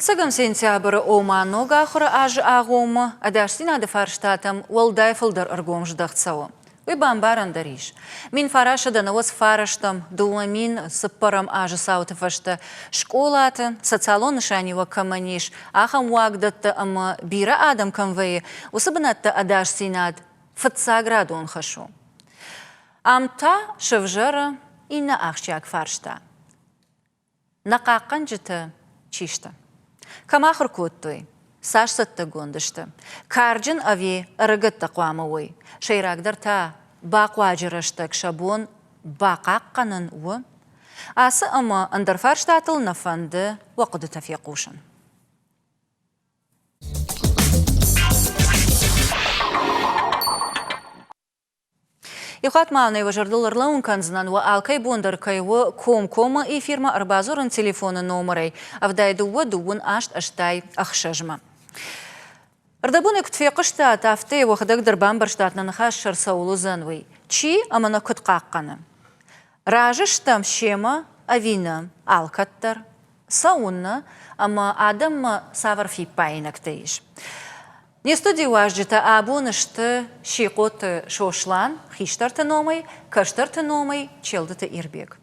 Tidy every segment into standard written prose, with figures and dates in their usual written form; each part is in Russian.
Цыгам сентябрь оману гахыра аж агома, адашсина де фарштатам уалдайфылдар аргом ждахцау. Уйбан баран дариш. Мин фараша да навоз фараштам, дуламин сыппарам ажы саутыфашта. Школатын, социалон нышанива каманиш, ахам уагдатта ама бира адам камвее, усыбынатта адашсинад, фатса градон хашу. Амта шывжара инна ахчак фаршта. Нақаққан жыты чишта. Камахыр көттөй, сашсатты гондышты. Карджын ави ырыгытты қуамы Шайрагдар та бақуа жырыштык шабон бақаққанын уы. Асы ымы ындырфарштатыл нафанды уақыды тафиқушын. Ихат мауны важардылырлы унканзынан ва алкай бондар кайвы кома и фирма арбазурын телефоны номерай, авдайды ва дуын аштай ахшажма. Ардабуны күтфеқы штат афты вақыдық дырбан бір штатнан хашшар саулы занвай. Чи амана күтқаққаны. Ражы штам шема авина алкаттар, сауынны ама адам савар фипайнак тейш. Не студии важжита абунышты шиқоты шошлан, хиштарты номай, каштарты номай, челдыты ирбег.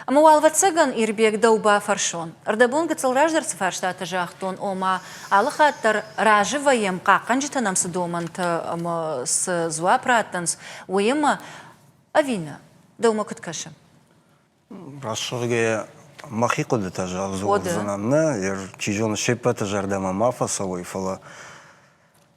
Ама уалвацыган ирбег дауба фаршон. Ардабун гыцыл раждарцы фарштаты жақтон ома алықаттар ражы вайым қаққан житанам сыдоманты ама с зуа пратанс уйыма авина даума күткашы. Рашырге махи қодыта жақ зуғызынанны, ер чижоны шепеті жардама мафаса ойфала.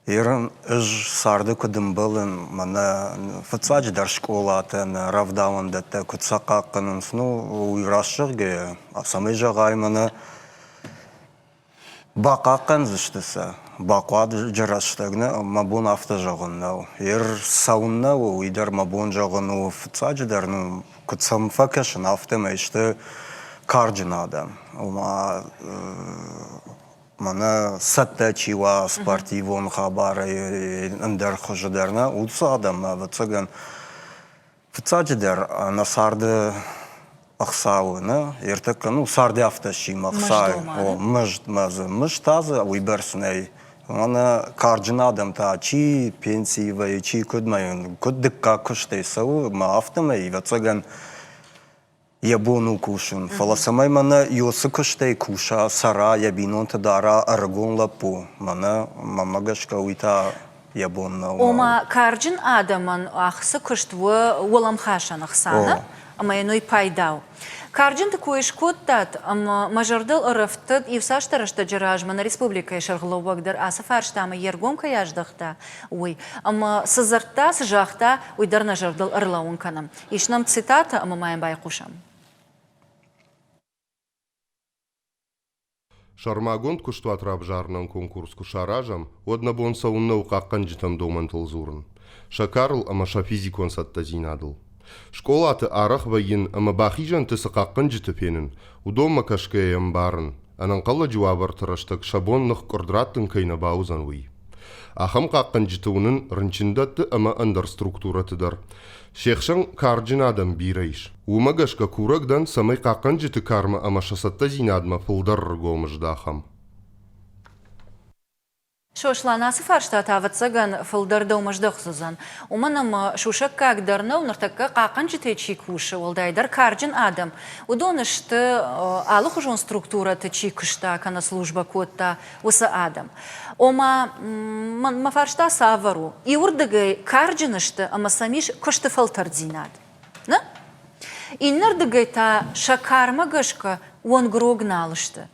Ерін үж сарды күдім білін, мана фыцадждар школатын, равдауындатта күтсақаққының сұну ұйрашырге, асамай жағай мана бақаққан зіштісі, бақуад жыраштығыны мабон авто жағыннау. Ер сауынна ұйдар мабон жағыну фыцадждарның күтсамфа кәшін автыма ішті карджын адам. Мана сатта чива спортивон хабары ындар хождарна улса адам вацаган фцадждар насарды ахсауны ертекну сарды авташи махсай о мыж таза уйберсней мана карджна адам та чи пенсии чи кудмайын куддыкка куштейсау ма автомай вацаган ябону кушун. Фаласамай мана йосы кыштай куша, сара, ябинон тадара, аргон лапу. Мана мамагашка уйта ябонна. Ома карджин адаман ахсы кыштвы уламхашан ахсана, ама яной пайдау. Карджин такой шкоттат, ама мажардыл ырыфтыд, ивсаштарышта жыражмана республика шарғылауагдар асы фарштама ергом каяждықта. Ой, ама сызыртта, сыжақта уйдар нажардыл ырлауын канам. Ишнам цитата, ама майын байқушам. Шармагонд куштуатрап жарнан конкурс кушаражам, однабон саунна уқаққан житам домантыл зурын. Шакарл ама шафизикон сатта зинадыл. Школаты арах вайын ама бахижан тысы қаққан житапенін, удома кашкаям барын, анан қала жуабар тыраштық шабоннық құрдраттын кайна баузан вай. Ахам қаққан житауының рынчындатты ама андар структуратыдар. Шехшан карджин адам бирайш. Умагашка курагдан самай қаққан житы карма ама шасатта зинадма пылдар ргомыждахам. Шошлан асы фарштат аватсаган фылдарды умаждық сузан. Уманам шушак кагдарна унартакка қаққан жите чикушы, олдайдар карджин адам. Удонышты алых ужон структураты чикышта, кана служба котта, уса адам. Ома мафаршта савару. И урдыгай карджинышты, ама самиш кышты фылтар зинад. На? Иннардыгай та шакарма гышка он грогналышты.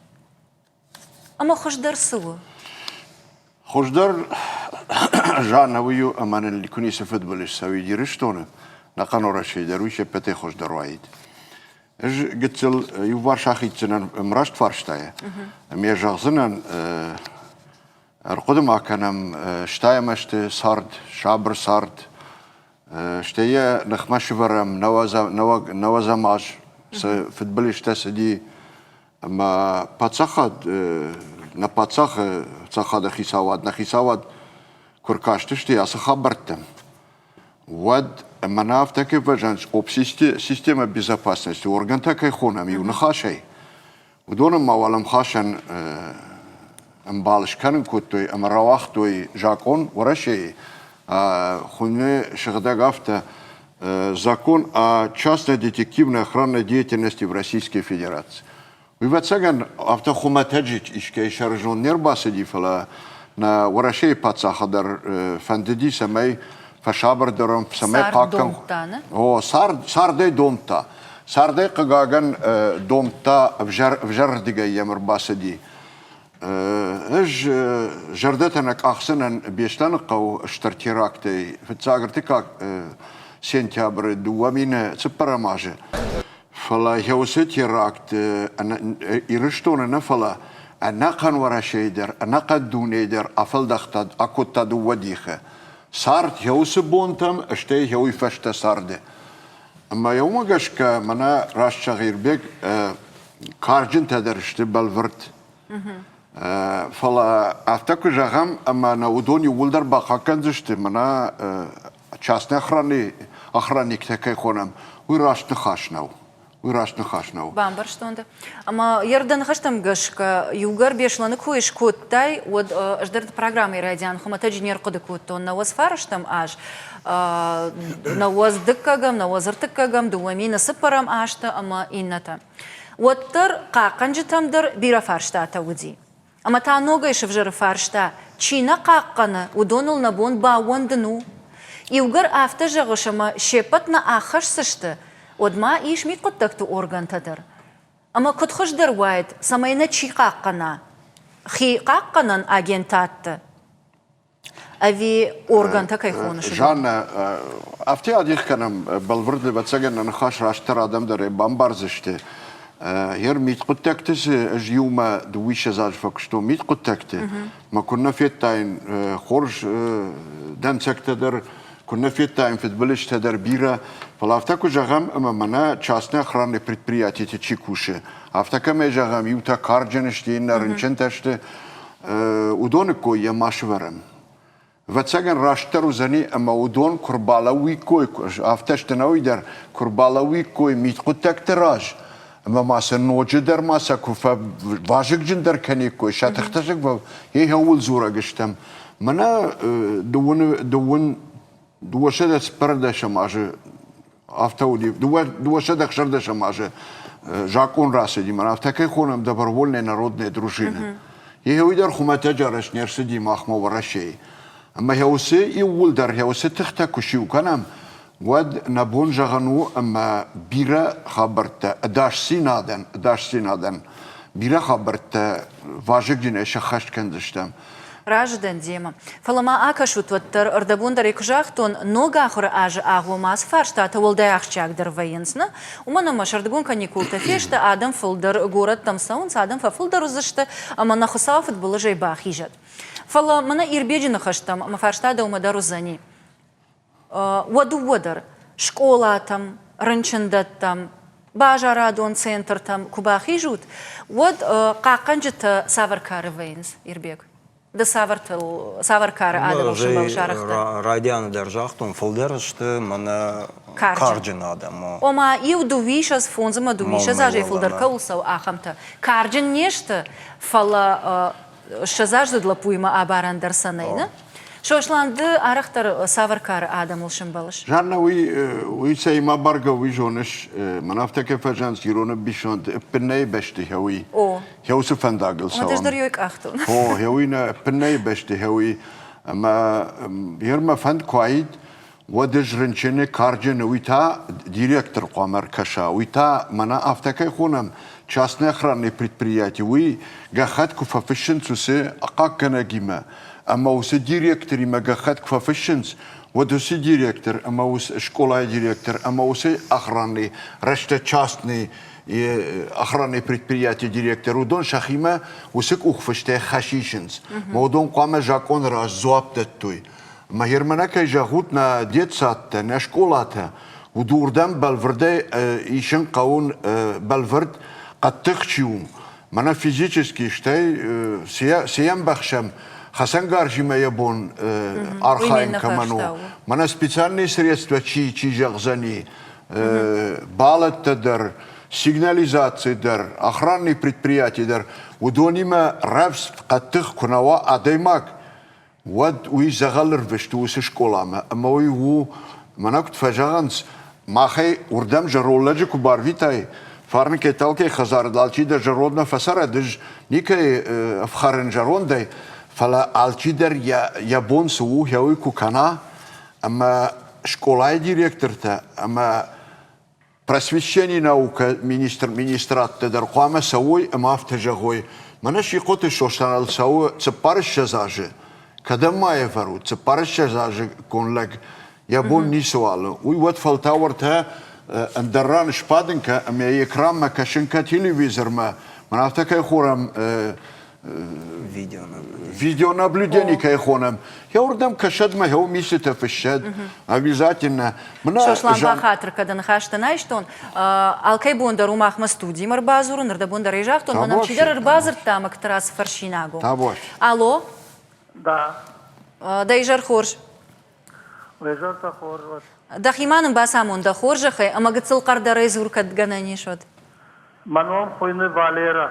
Ама хождар сывы. خجدار جان هویو امان الکنی سفد بلش سوی دیرشتونه نقانو رشی درویش پته خجدار واید. اج قتل یوار شاخیت زنن مرشت فرشتایه. امی جغزنن ارقدم آکنم شتای مشت سرد شابر سرد شتای نخمش برم نوازماج سفد بلش تسدی اما پاتسخد نپاتسخ цахада хисавад на хисавад куркаштышты асы хабартым. Вад манав таки важанс об система безопасности орган такой хонам и унахашай. ودون ما ولم خاشن امبالش كان كوتوي ام رواختوي جاكون ورشي خونه شغدا гафта закон о частной детективной охранной деятельности в Российской Федерации. Вывацаган автохуматаджич ишке шаржон нербасиди фала на ورشي пацахадар фандиди самай فشابر درم سمای قاکم او سار دومتا سار دی قاگن دومتا وجر دیگه یمر باسدی اج جردتنك احسن بيشتن قو اشترتيراكتي في تساغرتك سنتيابر دوامين سبرماجه فلا يوسيتي راكت انا يرشتون نفلا انا كان ورا شيدر انا قد دونيدر افل دختد اكوت دوديخه صارت يوسبونتم اشتي يوي فشت صارده اما يوم قشك منا راش شغير بك كارجن تدرشت بالفرت فلا افتكر جاهم اما نودوني ولدر باقا كنزشت منا частный охранник такой خونم وراش نخاشناو Бамбар штонда. Ама ярдан хаштам гашка югар бешланы куиш куттай вот ждерт программы радиан хуматаджинер кодекутон на вас фарштам аж на вас дыккагам на вас ртыккагам дуамина сыпарам ашта ама инната. Вот тар каканжитамдыр бира фаршта тауди. Ама та нога ишев жыр фаршта чина какканы удонул на бон бауандыну. Югар афта жагышама шепат на ахаш сышты. Одма иш мит коттакту орган тадыр. Ама котхош дервайд самайна чи каккана. Хи какканан агентатты. Ави орган такай хоныш. Жанна, афте адих канам балвырды батсаген нахаш раштар адам дары бамбарзышты. Ер мит коттактыс жюма дуиша зажфак что мит коттакты. Ма кунна феттайн хорж дансектадыр كنا في التايم في البلش تدربيرة فلافتكو جاهم اما منا частные охранные предприятия течикуши афтака ме جاهم юта кардженштин рынченташты удонико я машварам вацаган раштару зани ама удон курбалави кой афташтанауидер курбалави кой митқутактараж ама маса ноджидер маса куфа важик джиндер каникой шатахтажик ей هول زورا гштам мана дон دوشده سپرده شماشه افتاودی دوشده خشرده شماشه جاکون راسدی من افتاکی خونم добровольной народной дружины. Я уйдер хуматаджараш нерсиди махмо ворашей. Ама яусе и улдар яусе тихта кушиу канам вад набон жагану ама бира хабарта даш синаден бира хабарта важик джине шахаш кандыштам. Раждан дема. Фалама акашут ваттар ардабундар икжахтон нога ахур аж агу мас фаршта таволдай ахчагдыр военсна. Умана машардагун каникулта фешта адам фылдар город тамсаунс адам фылдар узышты ама нахусава футбола жайба хижат. Фала мана ирбеджина хаштам ама фаршта да умадару зани. Waдар школа там рынчындат бажарадон центр там куба хижут. Вад каканжыта саваркары военс ирбег. Да саваркары адам шымбал жарықты. Радианы держахтун фылдерышты мана карджин адам. Ома ию дувишас фонзама дувишас ажай фылдарка улсау ахамта. Карджин нешті фала шазажды длапуйма абарандар санайна. Шошланды арахтар саваркары адам улшымбалыш. Жанна уй сейма барга уй жоныш манафтаке фажан сироны бишонд пенней бешти хауи. Хаусы фандагыл сауам. Матеждар йойк ахтун. Хауина пенней бешти хауи. Ама ерма фанд куаид ودج رنچنه کارجن ویتا دиректор قامر کشا ویتا منا افتکای خونم частные охранные предприятия وی گخت کفافشن سوسه اقاکنه گیمه اما وس دиректори ما گخت کفافشنز ودوس دиректор اما وس школа директор اما وس охранные رشته частные охранные предприятия директор удон шахима وسك уخفشته خشيشنز مودون قام جاكون راز زوابتتوي ما هرمناك جاهوتنا ديتسات نشكولاتها ودوردم بالفرد يشن قاون بالفرد قد تخشيون منا فيزيكسكي شتاي سيام بخشم حسن غارجي ما يبون ارخاين كمانو منا специальные средства чи жагзани балат тадер сигнализации дар, охранные предприятия дар, удонима равс قطخ كنوا أديمك ود ويزغلر بشتوس شكولامه أما ويو مناكت فجانس ما خي وردم جرولج كبارويتاي فارنك تالكي خزار دالشي دا جرودنا فسر دج نيكي افخارن جرون داي فلا الشي در يابون سو يوي كوكانا اما школа директорта اما просвещение наука министрат در قامه سوي اما افتجغوي منش يقوت شوشتان السو تبارش جزاجه كدم ما يفرو تبارش جزاجه كون لك يابون ني سوال وي وات فلتاورتها اندران شبادنكا ام يكرام ما كشنكا تلفزيون ما منافتك يخورم видео наблюдение كيخونم يوردم كشد ما هو ميسته في الشد обязательно شوشلان بخاطر كده نخاشتن ايشتون الكي بوندر وماخ مستودي مربازور نرد بوندر يجاختون منام شيدر البازر تامك تراس فرشيناغو تابوش الو Да. دايجر خورج Лежата хорват. دخيمان باسامون دا خورجخي اما قتل قردر يزور كدغناني شود Манон хойны Валера.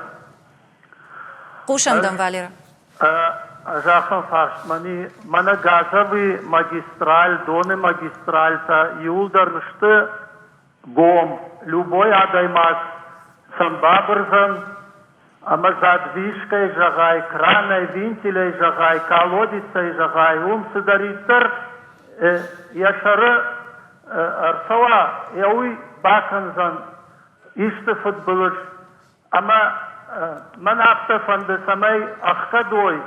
قوشم دم فاليرا Жахан фаршмани мана газави магистраль, доне магистральта, юлдарнышты гом, любой адаймас, самбабрзан, ама задвижкой жагай, краной винтилей жагай, колодицей жагай, умсыдариттер, яшары арсава, яуи баканзан, ишты футболыш, ама من أبت فندسمي أخدوي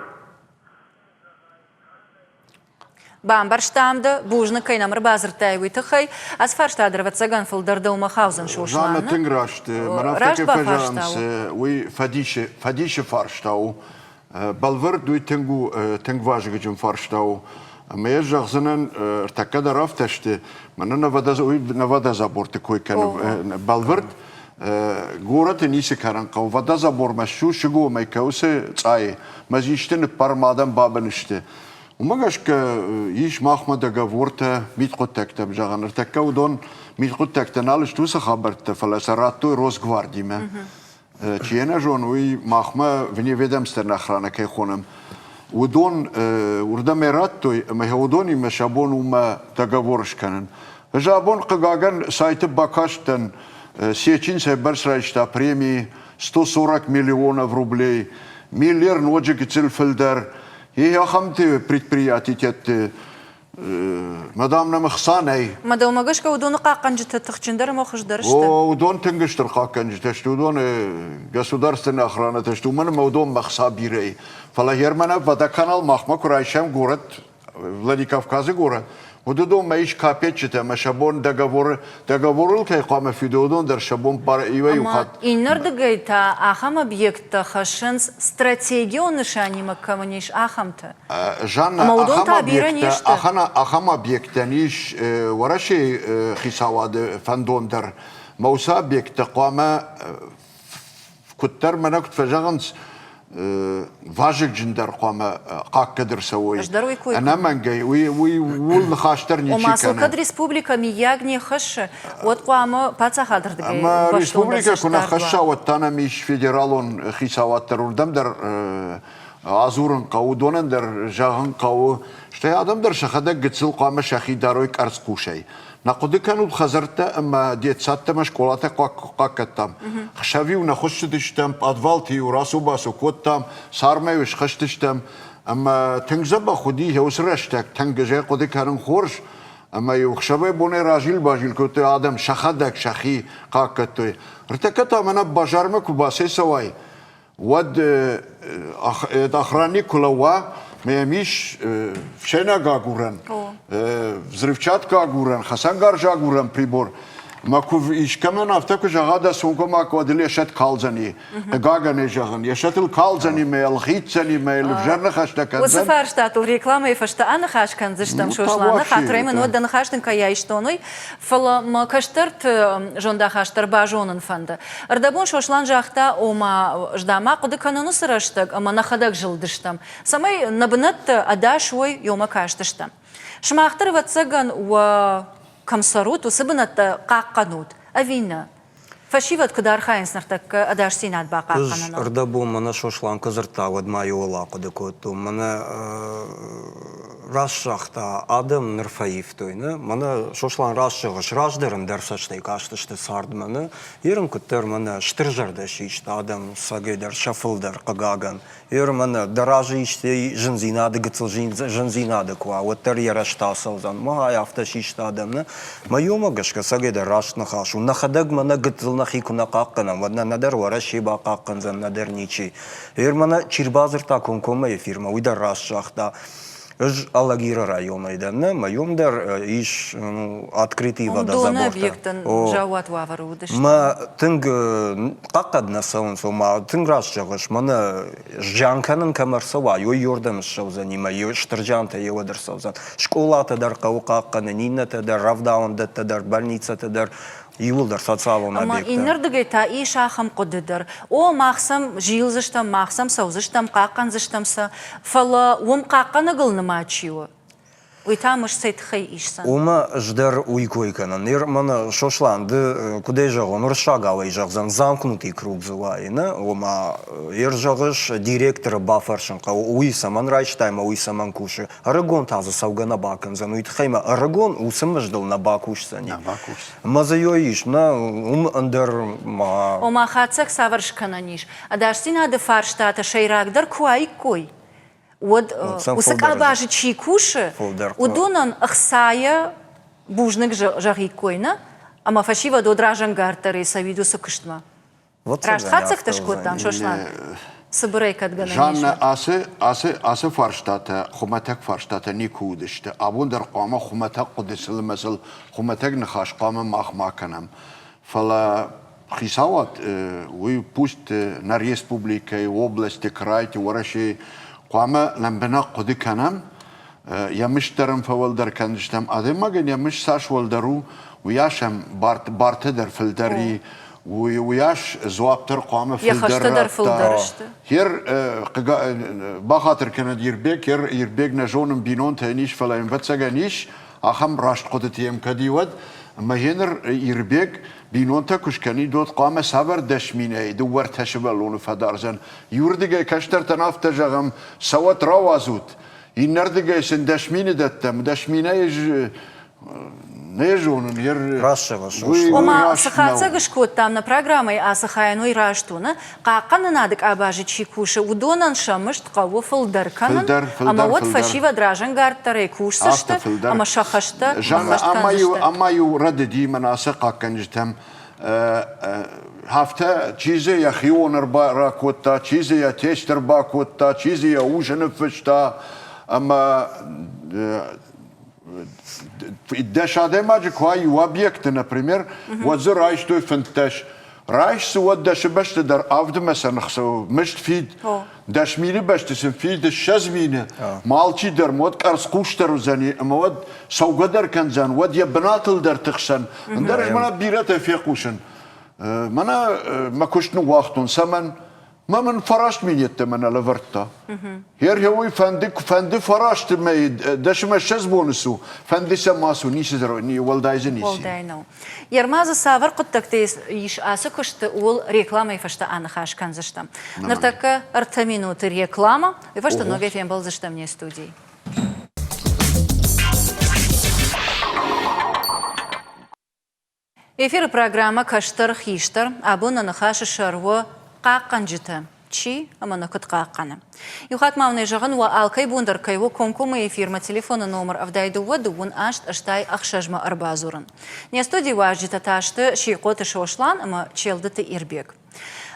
بام برشتامده بوجنا كينا مربازر تايوي تخي از فرشتادر وتسغن فلدر دوما خاوزن شوشلانا زانا تنغراشت منافتك فجانس وي فديش فارشتاو بالورد وي تنغواج جم فارشتاو ما يجغ زنن ارتكد رافتشت من نفدا زابورت كوي كان بالورد گورت نیست کارن قو و دازا برمشو شگو میکوسه تای مزیشتن پرمادم بابنشته و مگش که ایش محمد گورته میت قط تکتم جهان ارتکاو دون میت قط تکتنالش تو سخابرت فلسراتو روز گواردی من چیه جون وی محمد ونی ویدم استرنخرانه که خونم و دون وردم راتوی مهودونی مشابون و ما تگورش کنن جابون قاگن سایت باکاشتن Сечинся барсрайшта премии 140 миллионов рублей, миллиард ножек цельфельдер. И я хамты предприятия мадам намхсанай. مدام مگشک ودون قاقنج تخچندر مخش درشت. ودون تنگشتر قاقنج تشتودون государственная охрана تشتومن مودون مخسابيري. فلا هرمنا ودا канал махма курайшем город Владикавказе город. ودودون مايش كابيتشته ما شابون договорил كي قام في دودون در شابون بار ايوه يخات إنردقيتا أخم أبيكت خشنس استراتيجيو نشاني مكمنيش أخمته جانا أخم أبيكت نيش ورشي خيساواد فندون در موسى أبيكت قام كتر مناكت فجانس واجك جندر قام قاك قدر سوي أنا من جاي وي ول خاشترني وما سوكد ريسبوبليكا مياغني خش وتقام باتا خاطر دقي أما ريسبوبليكا كنا خشة وتانا مش فيدرالون خيساوات ترودم در عزورن قو دونن در جاهن قو شتى آدم در شخدك قتسل قام شخي دارويك أرز قوشي نقد كانوا بخزرته اما ديت ساتة مشكلات قاكتام خشافي ونخش تشتم أطفالتي وراسو باسو كوتام صارمي وش خش تشتم اما تنجزب خودي هو سرشتك تنجزي قد كانوا خورش اما يخشبه بوني راجل باجل كوت آدم شخدك شخي قاكتوي ارتكتا منا بجارمك وباسي سواي ود اخراني كلوا ميميش شينا غاغورن взрывчатка غاغورن خسانگار جاغورن прибор ماكو ايش كمان افتكر جاغادا سونكو ماكو دلي شت كالزني غاغاني جاغن يشتل كالزني ميل خيتسني ميل فجرنا خشتك وسفارشتات الريكلامه فشتا انا خاش كان زشتم شوشلانا خاطري من ودن خاشتن كايشتوني فلا ما كشترت جوندا خاشتر باجونن فند اردابون شوشلان جاختا وما جداما قد كانوا نسرشتك اما نخدك جلدشتم سمي نبنت اداشوي يوم كاشتشتم شماختر وتسغن و كمسروت وسبنت قاقنوت أفينا Фашиват кудар хайнс нартак адаш синат бака Үж канана. ырдабу мана шошлан кызырта вад маю олақы декоту. Мана расшахта адам нырфаив тойны. Мана шошлан расшығыш раждарын дәрсаштай каштышты сардманы. Ерін күттер мана штыржарда шишті адам сагайдар шафылдар қагаган. Ер мана даражы іште жынзинады гыцыл жынзинады куа. Оттер ярашта салзан. Ма аяфта шишті адамны. Майома гашка сагайдар рашны хашу. Нахадаг мана гыцыл нахи куна қаққанам. Вадна надар вара шиба қаққан зан надар ничи. Ер мана чирбазырта конкома фирма. Уйдар расшахта. Ж Алагира района иданна, майомдар иш открытый водозабор. Дона объектен жауат вавару удыш. Ма тынг қаққадна сауын сома, тынг расшағыш, мана жанканын камарсава, йой йордамыз шаузан, има йой штыржанта йодыр саузан. Школата дар қау қаққаны, нинната дар, равдаунда дар, больницата дар, Юлдар социалон объекта. Ама иннердыгай та и шахам кодыдыр. О махсам жилзыштам, махсам саузыштам, қаққан зыштамса. Фала ом қаққаны гылны мачио. Уйтамыш сайтхай ишсан. Ома ждар уйкойканан. Ер мана шошланды кудай жағын ұршағалай жағзан замкнутый круг зылайына. Ома ер жағыш директора бафаршынқа уйсаман райштайма уйсаман куши. Арагон тазы саугана бакынзан. Уйтхайма арагон усым ждал на бакушсани. На бакуш. Мазайой иш, на андер ма... Ома хацак саваршкананиш. Адаштина де фарштата шайрагдар куай кой. Вот усыка бажы чикуши, удунан ахсая бужник жагикойна, ама фашива до дражан гартары савиду сукыштма. Рашт хацак ташкоттан шошлан. Собирай кадгана. Жанна асы фарштата, хуматак фарштата никудышты. Абундар қама хуматак қудысылы мәсіл, хуматак нахаш қама махмаканам. Фала хисават, пусть на республике, области, крайте, вараши, قامة لما قدي كنام يمش ترم فولدر كنشتم أدي ما جن يمش ساش ولدرو وياشم بارتدر فلدري وياش زوابتر قامة فلدر فلدرشت هير بخاطر كنا يربيك يربيك نجون بينون تانيش فلا ينفتسجنيش أخم راشت قدتيم كديود ما هنر يربيك بينونتا كشكني دوت قام سبر دشمينه دوور تشبلون فدارزن يوردگه كشتر تناف تجغم سوت روازوت ينردگه سن دشمينه دتم دشمينه نيجون ير راشغش Ома сахаца гышкот там на программой асахайну и раштуна, какана надык абажи чикуши, удонан шамышт каву фылдарканан, ама вот фашива дражан гартары кушсышты, ама шахашта, амаю рады димана сакакан жтам hafta çizi ya xiyonur barakutta, çizi ya teştir bakutta, çizi ya ujını fışta, ama Деш адемаджи квай объекты, например, вот за райш той фентеш. Райш се вот деш беште дар авде месен хсо мишт фид. Деш мили беште се фид шез мине. Малчи дар мод карс куштер зани, ама вот саугадар канзан, вот я бнатл дар тхсан. Дарж мана бирата фиқушен. Мана ما كشنو وقتون سمن ما من فراشت ميت من لفرتا هير هوي فندي فراشت ما داش ما شز بونسو فندي سماسو نيش زروني والدايز نيسي والداينو يرماز سافر قد تكتيس يش اسكشت اول ريكلاما يفشت انا خاش كان زشتم نرتك ارتمينو ريكلاما يفشت نوغي فين بل زشتم ني студии Эфир программа Каштар Хиштар, абуна нахаши шарво қаққанжыты. Чи, амана кыт қаққаны. Юхат мавны жағын ва алкай бундар кайво комкома эфирма телефона номер авдайды ва дуын ашт аштай ақшажма арбазурын. Не студии важжыта ташты шиқоты шошлан, ама челдыты ирбек.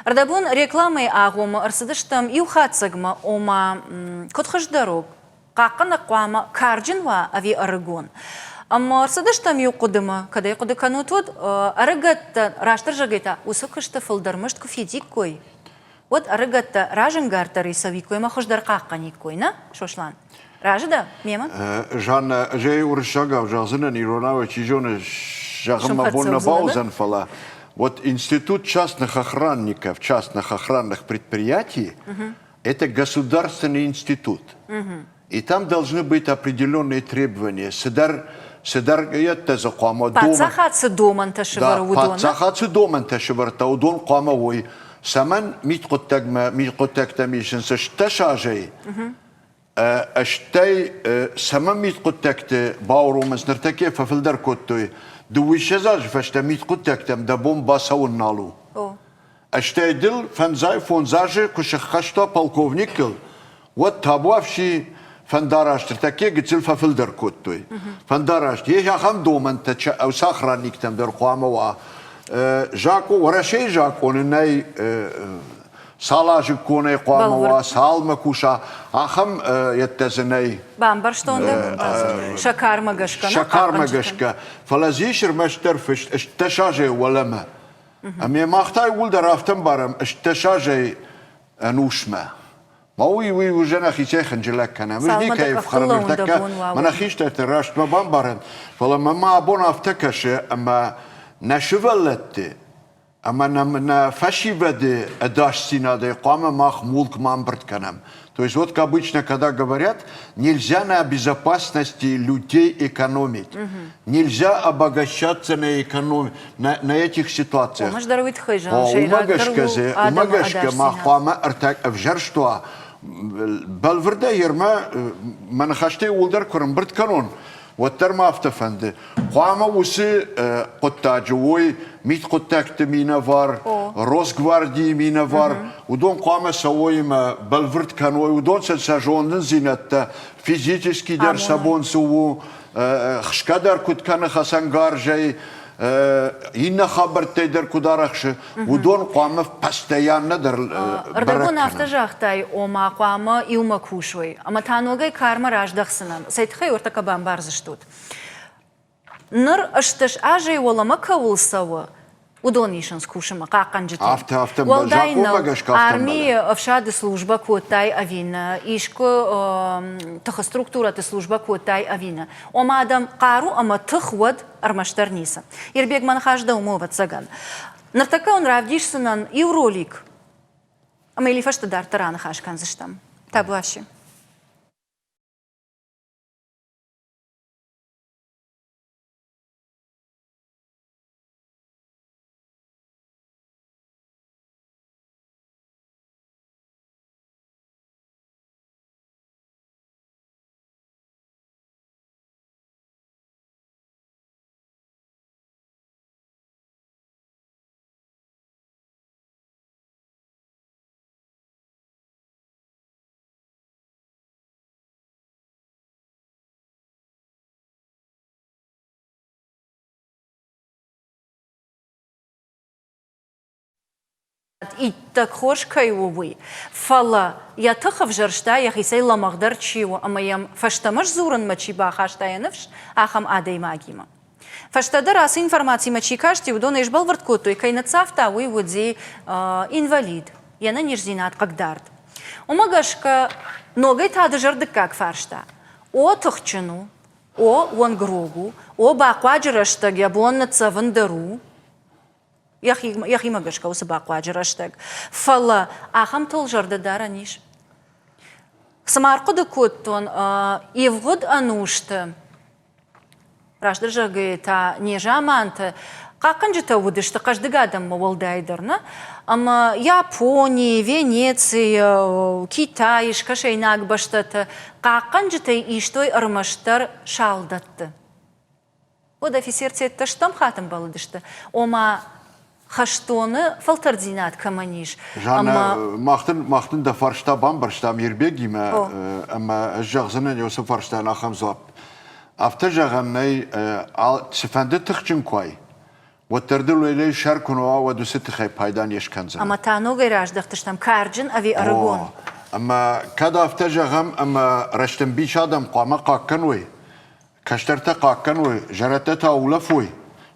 Ардабун рекламай ағума арсыдыштам юхатсагма ома кутхаждарог, қаққаны қуама карджин ва ави арыгон. Amma arsadıştam yuquduma, kada yuqudukanu tut, arıgatta raştırjagayta usukışta fıldarmışt kufidik koy. Вот arıgatta rajın gartari savikoyma hoşdar qaqqani koyna, şoşlan. Rajı da, mema? Жан, жей уршага, жазына нейронава чижоны жағыма бонна баузан фала. Вот институт частных охранников, частных охранных предприятий, это государственный институт. И там должны быть определенные требования. سدرجيت تزقامة باتساخات سدومن تشبر ودونا باتساخات سدومن تشبر تودون قامة وي سمن ميت قتك تميشن سشتشاجي اشتي سمن ميت قتك باورو مسنرتكي ففلدر كوتوي دوي شزاج فشتا ميت قتك تم دبوم باسو النالو اشتي دل فنزاي فونزاجي كش خشتا полковникل وتابوافشي فنداراشتر تكي قتل ففلدر كوتوي فنداراشت يا خم دومن تش او ساخرانيك تم در قامه وا جاكو ورشي جاكو ناي سالاج كوني قامه وا سال مكوشا اخم يتزني بامبرشتون ده شكار مغشكا شكار مغشكا فلازيشر مشترفش اشتشاجي ولما امي ماختاي ولد رافتن بارم اشتشاجي انوشما ما وي وجنا خيتي خنجلك كان مش كيف خربتك ما نخيش تراشت ما بامبرن فلما ما ابونا افتكش اما نشفلت اما на фашиведе адашсина قام мах мулк мамбрт канам. То есть вот как обычно, когда говорят, нельзя на безопасности людей экономить. Нельзя обогащаться на этих ситуациях. Умагашка махвама артак авжарштуа. Балверда ерма манхаште улдар курмбрт канон. والترما افتفند قام وسي قطاجوي ميت قطاك مينافار روس غواردي مينافار ودون قام سوي ما بلفرد كانوي ودون سجون زينت فيزيكسكي دار سابون سو خشكدر كنت كان خسان غارجي إن خبرت تدر كدارخش ودون قام بستيان ندر ردون افتجاختاي وما قام يوم كوشوي أما تانوغي كارما راج دخسنام سيتخي ورتك بامبارزشتوت نر اشتش اجي ولا ما كولسوا ودونيشن скушаем каканжите. Волдайна армия вшаде служба котай авина, ишко тха структурата служба котай авина. Омадам қару ама тхвад армаштарниса. Ирбег манхажда умоват цаган. Нартака он равдишсынан евролик. Ама или фашта дар тарана хашкан заштам. Табуаши. إتك خوش كيووي فلا يتخف جرشتا يخيسي لا مقدر تشيو أما يم فشتمش زورن ما تشي باخاشتا ينفش أخم آدي ماجيما فشتا راس информации ما تشي كاشتي ودون يجبل ورتكوتو يكي نتصافتا وي ودزي инвалид ينا نيرزينات قدارد ومغاشكا نوغي تاد جردك как фаршта о тохчину о вангрогу о бакваджрашта гябон цавандару يخي مغشكا وسباق واجرشتك فلا أخم تلجرد دارانيش سمار قد كوتون يفغد أنوشت راش درجة تا نيجامانت قاقنجتا ودشت قاش دقادم والدايدرنا أما يابوني فينيسيا كيتاي شكاشيناك بشتت قاقنجتا يشتوي أرمشتر شالدت ودا في سيرتي تشتم خاتم بالدشت وما خشتونه فلتردينات كمانيش أما ماختن دا فرشتا بامبرشتا ميربيجي ما أما الجغزنن يوسف فرشتا ناخم زوب أفتجغني سفندت تخجن كوي وتردلو إلي شاركونوا ودوست خي بايدان يشكنزن أما تانو غيراج دختشتم كارجن أبي أرغون أما كدا أفتجغم أما رشتن بيش آدم قاما قاكنوي كشترتا قاكنوي جرتتا أولفوي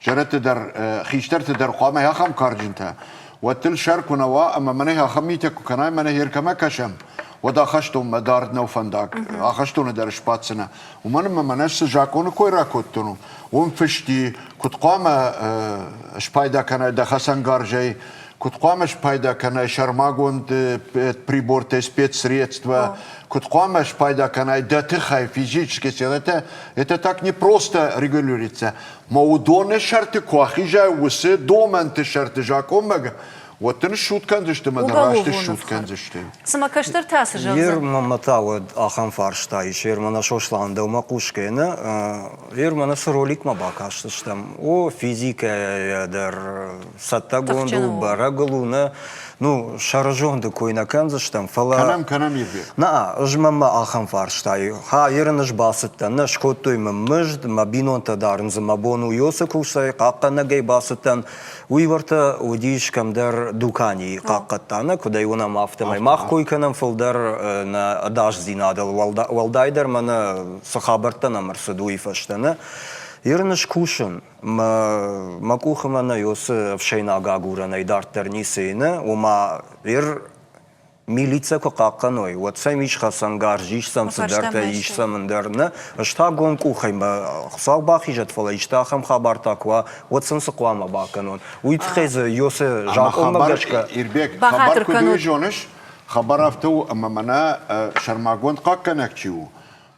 جرت در خيشترت در قامه يا خم كارجنتا وتل شارك ونوا اما منها خميتك وكناي منه يركما كشم ودا خشتم مدارنا وفنداك اخشتون در شباتسنا ومن منس جاكون كوي راكوتونو ومفشتي كنت قامه شبايدا كان دا خسن غارجي Кутқуамаш пайда канай шармагонд приборы, спецсредства, кутқуамаш пайда канай датыхай физически силы. Это так не просто регулируется. Маудоны шарты куахижа усы доманты шарты жакомага. Вот он шуткан зашты, мадарашты шуткан зашты. Самакаштар тасы Ер жалзы. мамата вот ахам фарштайш, ер мана шошланда макушкена, ер мана ролик мабакашты штам. О физика ядер саттагонду барагалуна, ну шаржонды койнакан заштам фала. Канам ербе. На, жмама ахам фарштай. Ха ернеш басыттан, на шкоттой ммжд, мабинонта дарнзы мабону йосы куштай, қаққана гей басыттан, уйварта удишкамдар дукани қаққаттана, кудай унам автомай. Мах койканам фылдар на адаш зинадал, валдайдар мана сахабартан амарсы дуйфаштана. Ернеш кушын, макухама на йосы вшейна гагура найдартар нисейна, ума ер милиция каққаной. Вот сам иш хасангаржиш сам сидарта иш самандарна. Ашта гон кухайма хсал бахижат фала иштахам хабартаква. Вот сам сақвама баканон. Уйтхез йосы жакон магашка. Ирбек хабар кудуй жонеш. Хабар авту мамана шармагон қаққанакчиу.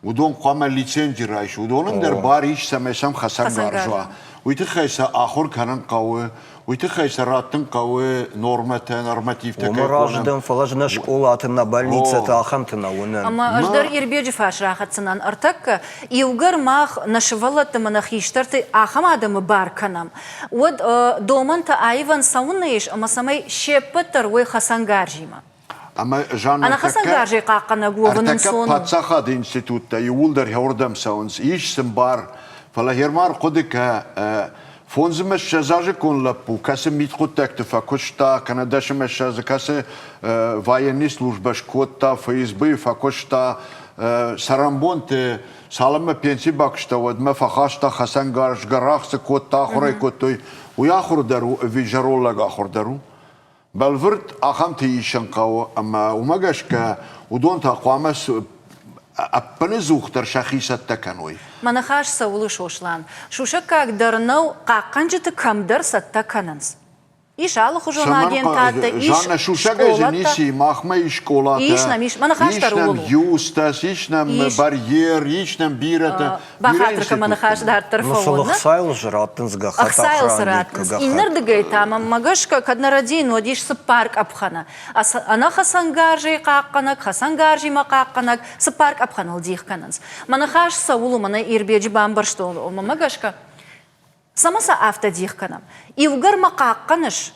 Удон қама лицензия райш. Удонын дер бар иш самесам хасангаржва. Уйтхайса ахор канан қауы. Уйтхайса раттын қауы нормативті кайконам. Умараждан фалажна школатын на больницата ахамтына унын. Ама аждар ирбеджи фаш рахатсынан артак иугар мах нашивалаты манахиштарты ахам адамы бар канам. Вот доманта айван сауннаиш, ама самай шеппаттар уй хасангаржима. Ана хасангаржи қаққана гуаванын сону. Артака патсахад институтта иулдар хеордам саунс ишсім бар. Фала хермар қодыка фонзымыз шазажы конлапу, касы митқоттакты факошта, канадашымыз шазы, касы военный служба шкотта, ФСБ факошта, сарамбонты, саламы пенсии бакшта, вадма фахашта, хасангарж, гарахсы котта, хорай коттой, уяхурдару, вижароллага хордару. Балвырт ахам тиишан қауы, ама умагашка удон тақуамас аппаны зухтар шахисатта каной. Манахаш саулы шошлан. Шуша как дарнау қаққанжыты камдар сатта кананс. Иш алых уже агентата, иш Жанна шушага изениси, махма и школата. Ишнам, манахаштар улу. Ишнам юстас, ишнам барьер, ишнам бирата. Бахатрка манахаш дартар фаудна. Ахсайл жраттынзга хата Ахсайл сыратынс. Иннардыгай тамам магашка каднарадин водиш парк апхана. Ана хасангаржи қаққанак, хасангаржи ма қаққанак, парк апханал дих кананс. Манахаш саулу мана ирбеджи бамбарштол. Магашка. Самаса автодих канам. И угар макаққаныш.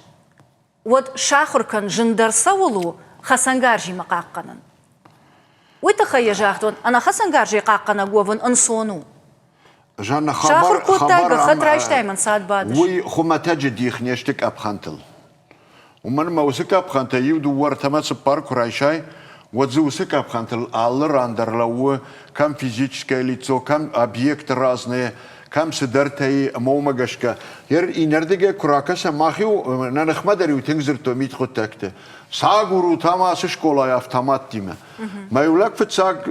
Вот шахуркан жындарса олу хасангаржи макаққанын. Уйта хая жақтон, ана хасангаржи қаққана гуавын ынсону. Жанна Шахур коттага хатрайштайман саат бадыш. Уй хуматаджи дих нештик апхантыл. Уман маусик апхантыл, юду уартамасы парк райшай, вот заусик апхантыл, аллы рандарлауы, кам физическое лицо, кам объекты разные, кам сидартай маумагашка. Ер инердеге куракаса махиу нанахмадариу тенгзирто митхоттакте. Сагуру тамасы школа автомат тиме. Маюлак фцаг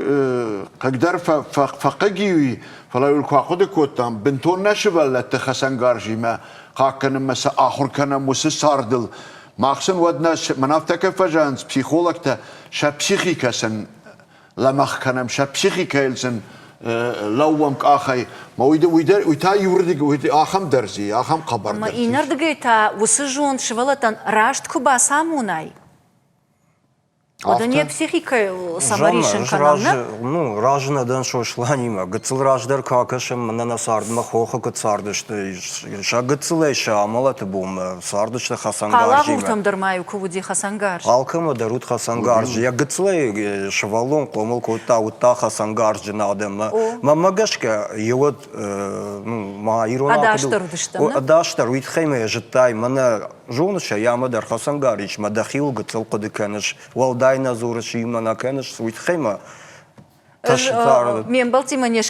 когда факагиуи фалаюл квакоде коттам бентон нашиваллатте хасангаржима хакканам маса ахурканам мусы сардыл. Махсын вадна манафтака фажанс психологта ша психикасын ламахканам ша психикаэлсэн لوام كأخي ما ويتا يوردك ويتا أخم درزي أخم خبر ما إنردقي تا وسجون شغلتان راشت كوبا ساموناي Ода не психика самаришен канална? Ну, ражнадан шошланима. Гыцыл раждар какашым на сардма хоха кыт сардышты. Ша гыцылай ша амалаты бум сардышты хасангаржима. Кала гуртам маю кувуди хасангарж. Алкама дарут хасангаржи. Я гыцылай шавалон комыл кота утта хасангаржи надама. Мамагашка йод ма ирона. Адаштар удыштам, да? Адаштар уитхайме життай мана жонуша ямадар хасангарич мадахил гыцыл кыдыканыш. Дайна зурыши имана кенеш уйтхема. Мен балтима не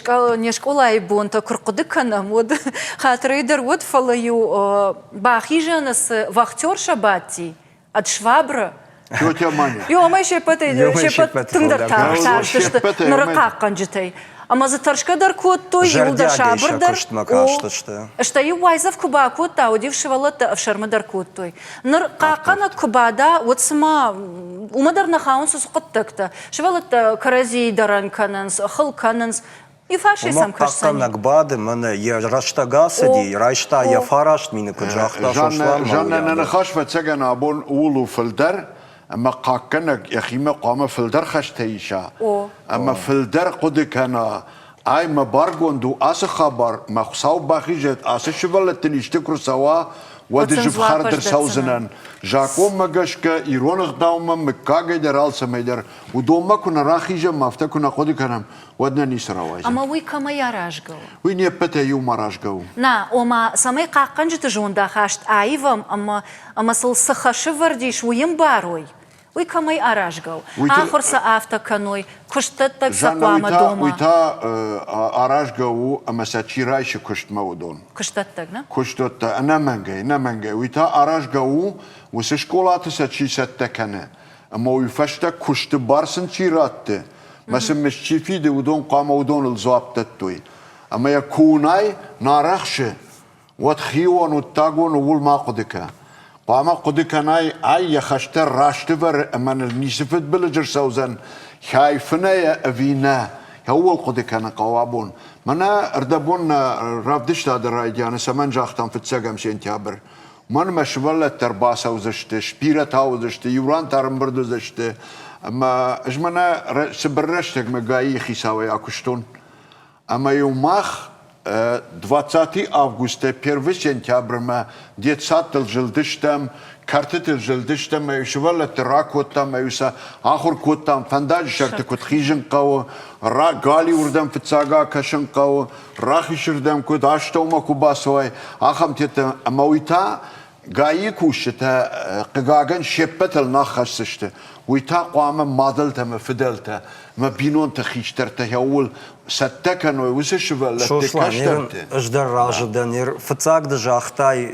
школа бонта куркудыканам вот хатрейдер вот фалаю бахижанас вахтерша бати от швабра. Тетя Маня. Ё, мы шепаты тыңдар тартышты нұрықаққан жытай. Ама за тършка той Юлда Шабърдър. Ще и уайза в Кубако, тауди в шевалата в шарма той. Нар какана Кубада, вот сама умадар на хаун с коттакта. Шевалата карази даран кананс, хал кананс. И фаши сам кашсани. Нагбады мене я раштага сиди, райшта я фарашт мине куджахта шошлам. Жанна нахаш вацаган абон улу филдер. أما قاكنك يا أخي ما قام في الدر خشتيشا أما في الدر قد كان أي ما بارجوندو أس خبر ما خصاو باخيجت أس شغلة تنيشتكر سوا ودجف خاردر سوزنان جاكوم مجاشك إيرونخ داوما مكاجي درال سميدر ودوما كنا راخيجا ما افتكنا قد كانم ودنا نيسراواجا أما وي كما يراجعو وين يبتا يوم راجعو نا وما سمي قاقنج تجون داخشت أيوم أما سلسخة شفرديش ويم باروي وي كما يراجعو آخر سافتا كنوي كشتتك سقوام دوما ويتا راجعو أما ساتشيرايش كشت مودون كشتتك نا كشتت أنا منجي ويتا راجعو وسشكولات ساتشي ستكنا أما ويفشتا كشت بارسن شيرات مثلا مش شيفيد ودون قام ودون الزابطتوي أما يكوناي نارخش وتخيون وتاغون وول ما قدك قام قدك ناي أي خشتر راشتفر أما النيسفت بلجر سوزن خايفنا يا أفينا هو قدك أنا قوابون منا أردبون رافدش هذا الرأي أنا سمن جاختم في تساقم شين تابر من مشولة ترباسة وزشت شبيرة وزشت يوران ترمبردو زشت أما أجمعنا سبرشتك مجاي خيساوي أكشتون أما يومخ 20 августа 1 сентября детсател жилдиштам картетел жилдиштам юшвала теракотам юса ахур котам фандаж шарт кот хижин қау ра гали урдам фицага кашин қау рахиширдам кот аштома кубасой ахам тета амауита гаи кушта қигаган шеппетел нахасште ويتا قام مادلته ما فدلته ما بينون تخيشترته يقول ستكن ويوسشفل تكاشترته اجدر راجدنير فتاق دجاختاي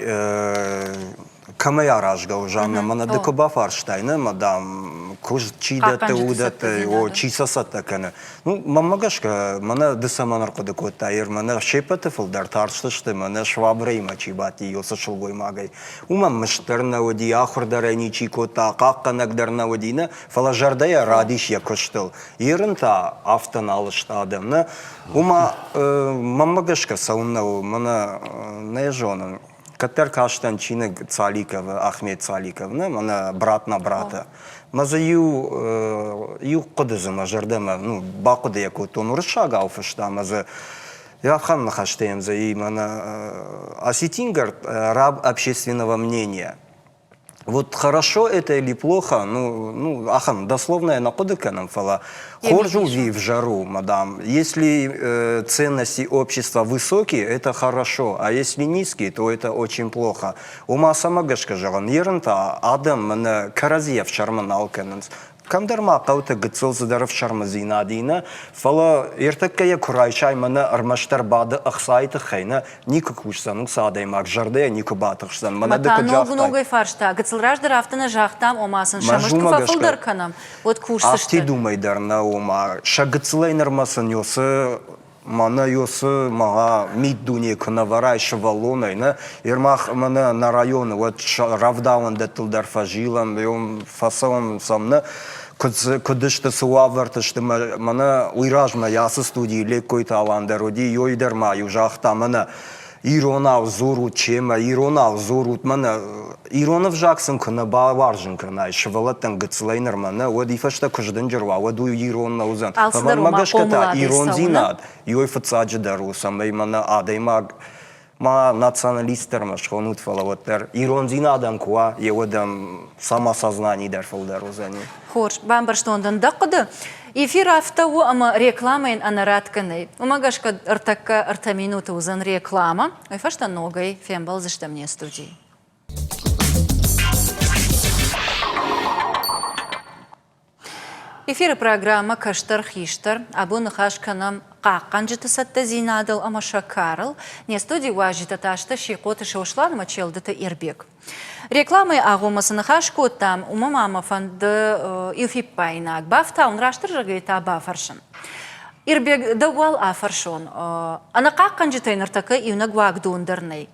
كما يراجعو جانا منا دكوبا فارشتاينا مدام كوش تشيدته ودته او تشيساسته كنا ну мамагашка мана десаманар кодекот тайр мана шепете филдер тарштышты мана швабрей мачибати йосашылгой магай умам мыштерна оди ахурдара ничикота какканагдерна одина фалажардая радиш я коштел еринта автоналышта адамна ума мамагашка саунна мана нежонан Катер каштан чинек Цаликова, Ахмед Цаликовна, она брат на брата. Маза ю кодезема жардема, ну бакуде яку тону решагал фешта, маза я хан нахаштеем за им, она осетингер раб общественного мнения. Вот хорошо это или плохо, ну, ахан, дословно я находка нам фала. Хоржу в жару, мадам. Если ценности общества высокие, это хорошо, а если низкие, то это очень плохо. Ума самагашка жаран ернта, адам на каразиев шарман алкананс. Камдарма қауты гыцыл зыдаров шармазина дейна, фала ертеккая курайшай мана армаштар бады ақсайты хайна, нику кушсаның садаймак жарды, нику батықшсан. Матану гногой фаршта, гыцыл раждар автына жақтам омасын, шамышты фалдар канам, вот кушсышты. Афти думайдар на ома, шагыцылай нырмасын йосы, мана йосы мага миддуне кынаварай шывалонайна, ермах мана на районы, вот равдауан дэтылдар фажилам, йом фасавам самна, кудышты суавартышты мана уйражма ясы студии леккой таландароди, йойдарма южахта мана иронав зорут чема, иронав зорут мана иронав жаксын кына баваржын кына, шывалаттан гыцылайнар мана, вот ифашта кыждын жырва, вот у иронна узан. Магашката иронзинад, йой фацаджы дару, самай мана адаймаг, ма националистер машхонут фалаваттар, иронзинадан куа, еводам самосознание дарфалдар узани. Хорш, бамбарштондын дақыды. Эфир автау ама рекламайн анаратканы. Умагашка артакка арта минута узан реклама. Ойфашта ногой фембал зашта мне студии. Эфир программа Каштар-Хиштар. Абун хашканам қаққанжыты сатта зинадыл ама шакарыл. Не студии важита ташта шиқоты шаушлан мачелдыты ирбек. Рекламы ағумасын хашкоттам умамама фанды илфиппайнак. Бафта он раштыр жагайта бафаршын. إربيع دوال آفرشون أنا قاقن جتين ارتكا يونقواق دون درني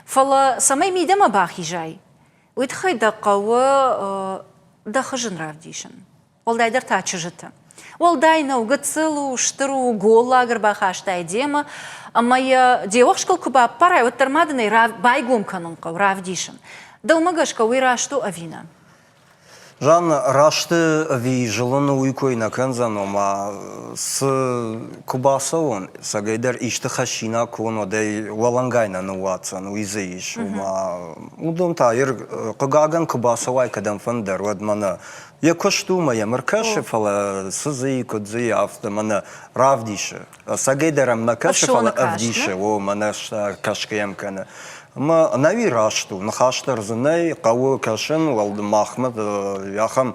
فلا سمي ميدا ما باخي جاي ويتخي دقوا دخجن رافديشن والداي در تاچجتا والداي نوغت سلو شترو гола грбахаштай дема амая девушка куба парай вот термадный байгум канунка равдишин далмагашка уирашту авина Жан рашты ви жылыны уйкой на канзану ма с кубаса он сагайдар ишты хашина кон одай валангайна нуатсан уизеиш ма удом таир кагаган кубаса вай кадам фандер вад мана я кошту моя маркаши фала сызы кодзы авто мана равдише сагайдарам на каши фала авдише о мана шта кашкаям кана ما نوی راشتو نخاشتر زنی قوی کشن ولد محمد یاخم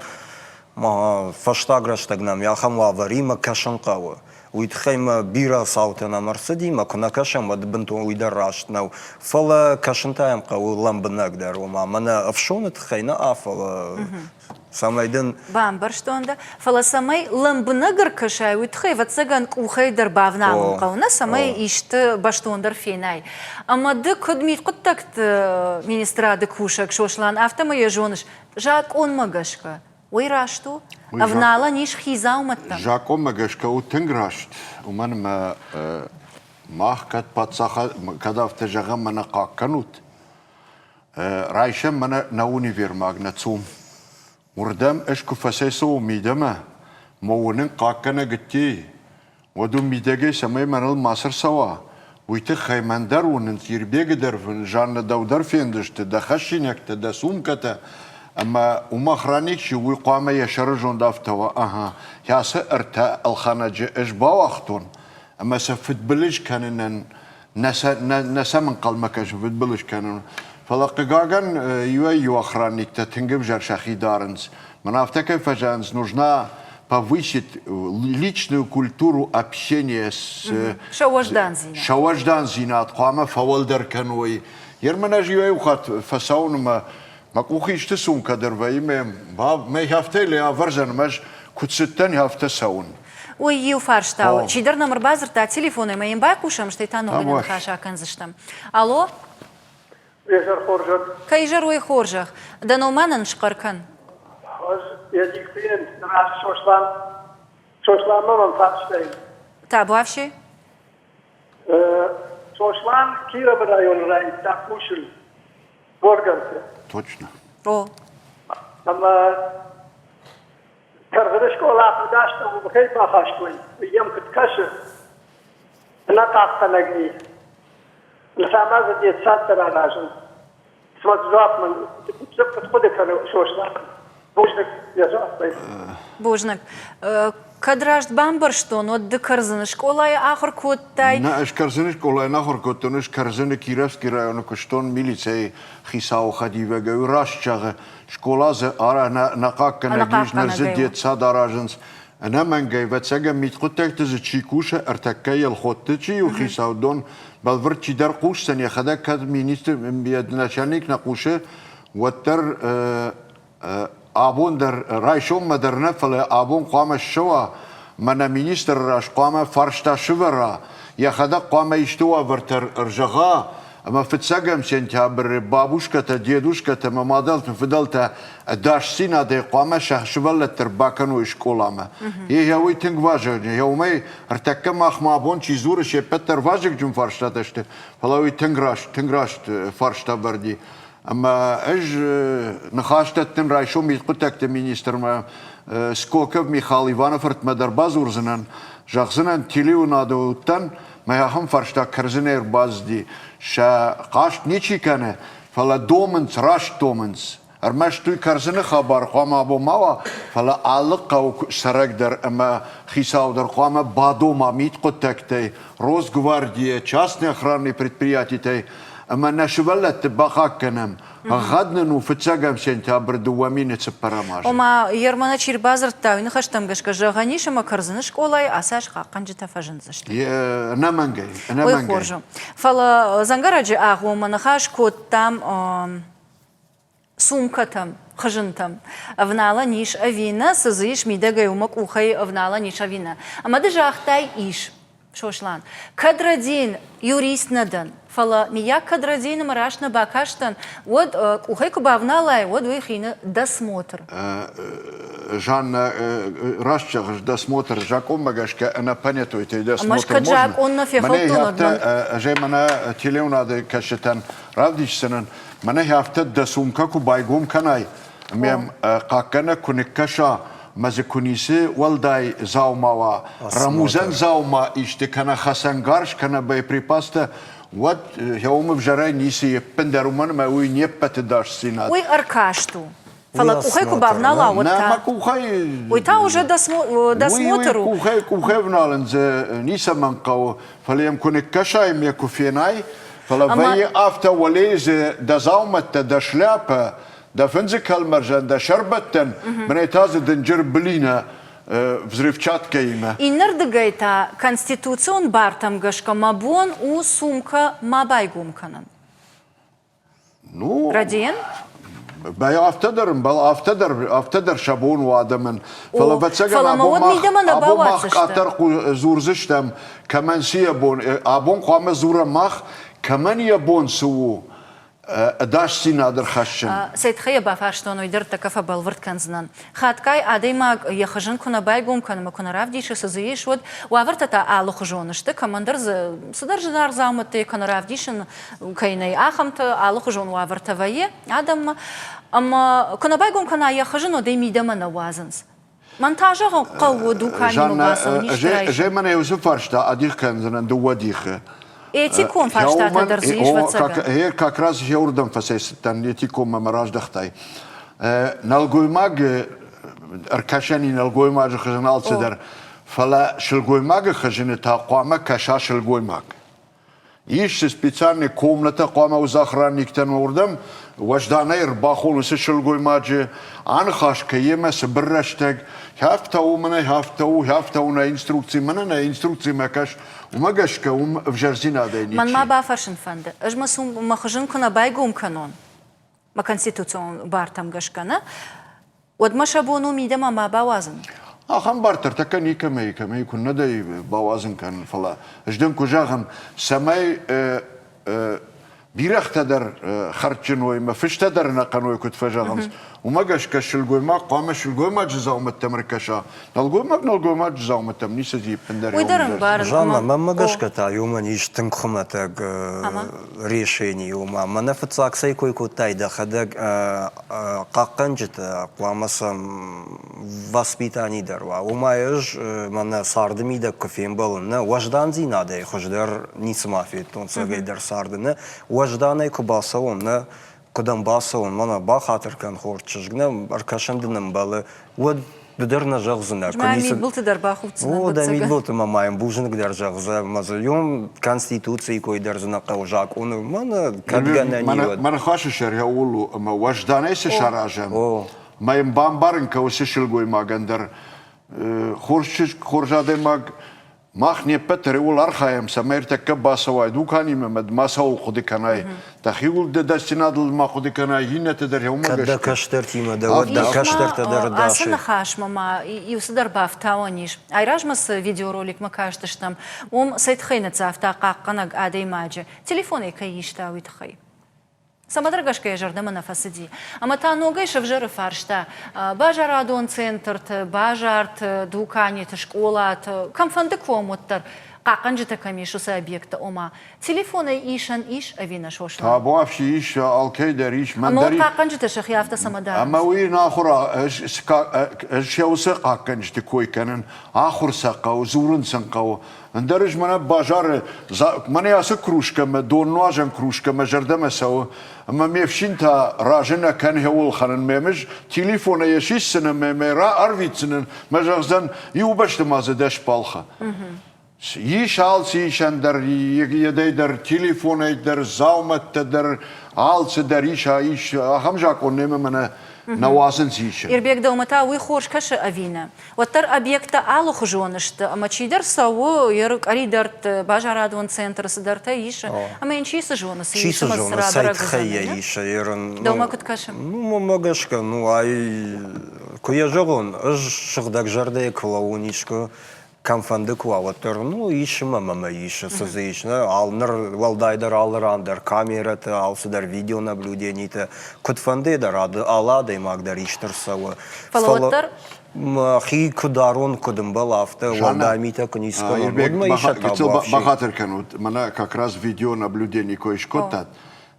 ما فشتاگرش تگنم یاخم وابری ما کشن قوی ويتخيم بيرا صوتنا مرسدي ما كنا كشم ودبنتو ويدر راشت نو فلا كشن تايم قوي لم بنقدر وما منا افشون تخينا افلا سامايدن بامبرشتوندا فلا ساماي لم بنقر كشاي ويتخي وتسجن وخيدر بافنا قونا ساماي اشت باشتوندر فيناي اما دك خدمي قدتكت مينسترا دكوشك شوشلان افتما يجونش جاك اون مغشكا ويراشتو أفنالا نيش خيزاو متن. جاكو مغشكا وتنغراشت ومن ما ماخكت باتساخا كداف تجاغا منا قاكنوت رايشا منا ناوني فير ماغناتسوم وردام اشكو فسيسو ميدما مونن قاكنا قتي ودو ميداغي سمي من الماصر سوا ويتخي من در وننتير بيقدر جان دودر فيندش تدخشينك تدسوم كتا أما ومخرانيك شو وقامة يشرجون دافتوا يا سأرتا الخناجة إجبا وقتون أما سفت بلج كانن نسا من قلمك شفت بلج كانن فلقاقن يو أخرانيك تتنجب جرشاخي دارنس من أفتكر فجانس нужна повысить личную культуру общения с шауажданзина от قامة فولدر كانوي يرمنا جيوي وخات فساون ما كوخيش تسون كدر ويم ما يهفتي لي أفرزن مش كتستن يهفت سون ويو فارشتاو شيدر نمر بازر تا تليفوني ما ينباي كوشم شتيتانو من خاشا كنزشتم الو يجر خورجر كيجر وي خورجخ دانو مانن شقركن يجيك فين نراس شوشلان ما منفعشتين تابوافشي شوشلان كيرا برايون راي تاكوشل بورغنسي точно о أما ترغدش كولا فداشت وبخير ما خاشتوي يوم كتكشف أنا تعقنقني الفامازة دي تساتر على عجل سمعت جواب من تبقى تخدك أنا شوش بوجنك يا جواب بوجنك كدراشت بامبرشتون ود كرزن شكولاي آخر كوتاي نا اش كرزن شكولاي ناخر كوتون اش كرزن كيرفسكي رايون كشتون ميليتسي خيساو خديفة جو راشتشاغ شكولاز ارا نقاك نجيش نرزد ديت ساداراجنس انا من جاي بتسجى ميت قطك تزتشيكوشة ارتكاي الخوتتشي وخيساو دون بالفرتشي در قوش سن يخدا كاد مينيستر بيدنا شانيك نقوشه وتر آبون در رایشون مدرنه فل آبون قام الشوا من مینیستر راش قام فرشتا شورا یا خدا قام يشتوا برتر ارجغا اما فتسقم سنتها بر بابوش كتا ديدوش كتا ما مادلت فضلت داش سينا دي قام شه شولت تر باكنو اشكولا ما هي هوي تنگ واجه يومي ارتكم اخ ما بون چي زور شي پتر واجه جم فرشتا دشت فلاوي تنگراش فرشتا بردي اما اج نخاشتتن رايشو ميتقتك مينيستر ما سكوكب ميخال ايفانوف مدر بازور زنن جاخزنن تيليو نادوتن ما هم فرشتا كرزنير باز دي شا قاشت نيچي كانه فلا دومنس راش دومنس ارمش توي كرزنه خبر قام ابو ماوا فلا علق سرق در اما خيساو در قام بادو ما ميتقتك روز гвардия частные охранные предприятия اما نشولت باخاك كنم غدنا وفتسقم سنتا بردوامين تسبراماج وما يرمنا چير بازر تاوي نخشتم گشك جغانيش ما كرزنش كولاي اساش قاقنج تفجنزشت انا منجي انا منجي فلا زنگراجي اغو منخاش كوتام سومكتم хажынтам. Авнала ниш авина, сызыш мидега юмак ухай авнала ниш авина. Амады жахтай иш. Шошлан. Кадрадин юрист надан. Фала мия кадрадин марашна бакаштан. Вот ухай кубавналай, вот выхина досмотр. Жан Рашчах досмотр Жаком Магашка, она понятует и досмотр. Машка Жак, он на фехоту Же мана телеунады кашетан равдичсенен. Мана хафта досумка кубайгум канай. Мем какана куникаша. Мазекунисе валдай заумава рамузан заума иште кана хасангарш кана боеприпаста вот я умов жарай ниси пендеруман ма уй не патедаш синат. Уй аркашту. Фала ухай кубавнала вот На та. макухай. Уй та уже досмотру. Кухай внален за ниса манкау фалем куникаша им якуфенай фала вай афта валезе да заумата да шляпа да фензикал маржан, да шарбаттен, мне тазы денджер блина взрывчатка има. И нардагайта конституцион бартам гашка мабон у сумка мабайгумканан. Ну, Радиен? бай автодар шабон вадаман. Фала мавод мидама на бавацышта. Атарку зурзыштам, каман сиябон, абон қама зура мах, каман ябон суу. Даш синадыр хашшын. Сейтхая бафаштон уйдыр такафа балвырт канзнан. Хаткай адайма яхажын куна байгум канама куна равдиши сазыеш вот уавыртата алы хужонышты командир сыдаржынар заумытты куна равдишин кайнай ахамты алы хужон уавыртавае адам ама куна байгум куна яхажын одай мидама на вазынс. Монтажа қауы дукани мубасыл ништирайшын. Же мана юзу фаршта адих канзанан дуадихы. Этиком фарштата дырзыеш вацага. Как раз я урдам фасейстан этиком мамараж дахтай. Налгоймаг аркашани налгоймаг хажанал цедер. Фала шелгоймаг хажаны тaqama каша шелгоймаг. Иш специальная комната qama уз охранниктен урдам вожданай рбахон уз шелгоймаг анхашка емес бірраштаг хафтау на инструкции на инструкции макаш умагашка в жарзина дайни. Man ma bafashin fande. Ajma sum mahajin kuna baygum kanon. Ma konstitucion bartam gashkana. Od mashabonu midama ma bawazan. Ахам бартер така никаме кун надай бавазын кан фала. Ждем кужагам самай бирахтадар харчиной ма фиштадар на каной кут фажагамс. Умагаш кашилгойма қама шилгойма жзаумат тамркаша. Налгойма жзаумат там ниса зи пендер. Уйдарым бар. Жанна, мамагашка та юман иштин кхуматаг решений ума. Манафацак сайкой кутайда хадаг каканжита қламасам воспитаний дарва. Умаеш мана сардымида кофем балына важдан зинада хождар нисмафит он сагайдар сардына важданай кубасалона кудам басалон мана бахатыркан хорчыжгна аркашандыным балы вот Дудерна жагзына. Мамит был ты дарбаховцына. О, да мит был ты мамаем бужин гдар жагза мазальем конституции кой дарзына каужак. Он мана кадгана не. Мана хаши шаря улу ма важданай се шаражам. Маем бамбарн каусишил гой магандар. Хоржаде маг махне петре ул архаем самерта кабасавай дукани мед масау худиканай. Тахиул де дастинадл ма худиканай хинете дер юмагаш. Когда каштертима да вот да каштерта дардаши. Асына хаш мама и усыдар бафтауаниш. Айражмас видеоролик макаштыш там. Сайтхайна цафта какканаг адаймаджи. Телефоны каиштауит хай. Самадрагашка я жардама на фасади. Ама та ногай шавжары фаршта. Бажар адон центрт, бажарт, дуканит, школат, камфанды комоттар. Каканжы такамишуса объекта ома. Телефоны ишан иш, авина шошла. Табу афши иш, алкейдер иш, мандари. Ама каканжы ташах яфта самадар. Ама уи нахура, шеусы каканжы тикой канен, ахур сақау, зурын сақау. Андарыш мана бажар, мана ясы кружкама, донуажан кружкама, жардама сау. Ама мевшинта ражена кан хеул ханан мемеш, телефона яшиссена мемера арвицинен, мажарзан юбашты мазы даш палха. Иш алсы ишандар, едайдар, телефонайдар, зауматтадар, алсыдар, иш, ахамжак он неме мана نوازن زيشن يربيك دومتا ويخورش كش أفينا وتر أبيكتا آلو خجونشت أما تشي در سو يرك أري درت باجارادون سنتر سدرتا يش أما إن شي سجونس شي سجون سايت خيا يش يرن دوما كنت كشم ما гашка اي كويا جغون شغدك جردي كلاونيشكو камфандык валатыр, ишіма мама иші, сызы ишіні, алыныр, валдайдар алырандыр, камераты, алсыдар видеонаблюдениеті, күтфандыдар, аладай мағдар иштірсауы. Фалуаттар? Хи кударон кудым был авто, валдаймита кунискалон. Бахатыр канут, мана как раз видеонаблюдение коиш котат.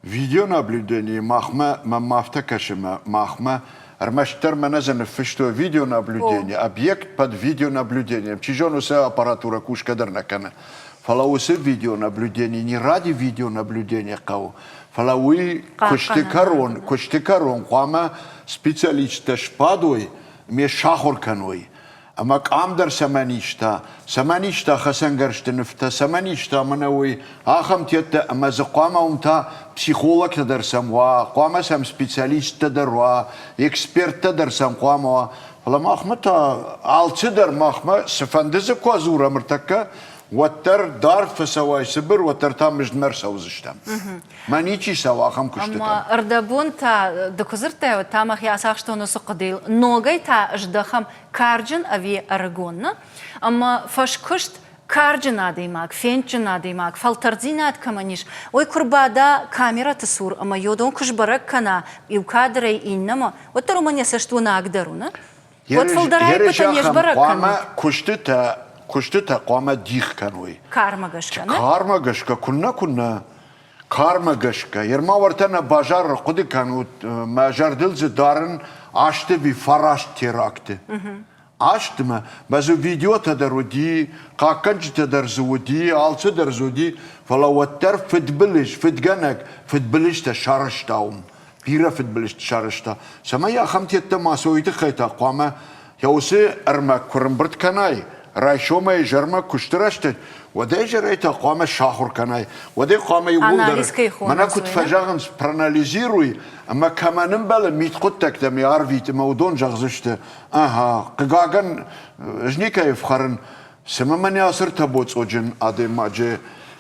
Видеонаблюдение махма мафта кашима, махма Армаштер менеджер фишту видеонаблюдение, объект под видеонаблюдением. Чижон усе аппаратура кушка дернакана. Фалаусе видеонаблюдение, не ради видеонаблюдения кау. Фалауи куштикарон, куама специалист шпадуй, ме шахорканой. Амак амдар саманишта хасангаршта нефта саманишта манауи ахам тетта ама закуама умта психолог тадарсам ва куама сам специалист тадарва эксперт тадарсам куама фала махмата алчидар махма сфандызы куазура мыртакка وتر دار فسواي سبر وتر تامج مرسا وزشتم ما نيجي سوا خم كشتم أما أردبون تا دكوزرته وتامخ يا ساخشتو نسقديل نوغي تا أجدخم كارجن أبي أرجون أما فش كشت كارجن عاديماك فينجن عاديماك فلترزينات كمانيش ويكربادا كاميرا تصور أما يودون كش برك كنا يوكادري إنما وترو من يسشتو ناقدرونا وتفلدرهاي بتنيش برك كنا كشتتا قامة ديخ كانوي كارماغشكا كارماغشكا كنا كارماغشكا يرما ورتنا باجار قد كانوا ماجار دلز دارن عشت في فراش تيراكت عشت ما بزو فيديو تدرودي قاكنج تدرزودي عالس تدرزودي فلا وتر فتبلش فتجنك فتبلش تشارش تاوم بيرا فتبلش تشارش تا سما يا خمتي التما سويت خيتا قامة يوسي ارما كرمبرت كناي رايشوما جرما كشترشت ودي جريت قامة شاخر كناي ودي قامة يقول أنا كنت فجأة براناليزيروي أما كمان نبلا ميت قطك دمي عرفيت مودون جغزشت قاقن جنيكا يفخرن سما من ياسر تبوت أوجن أدي ماجي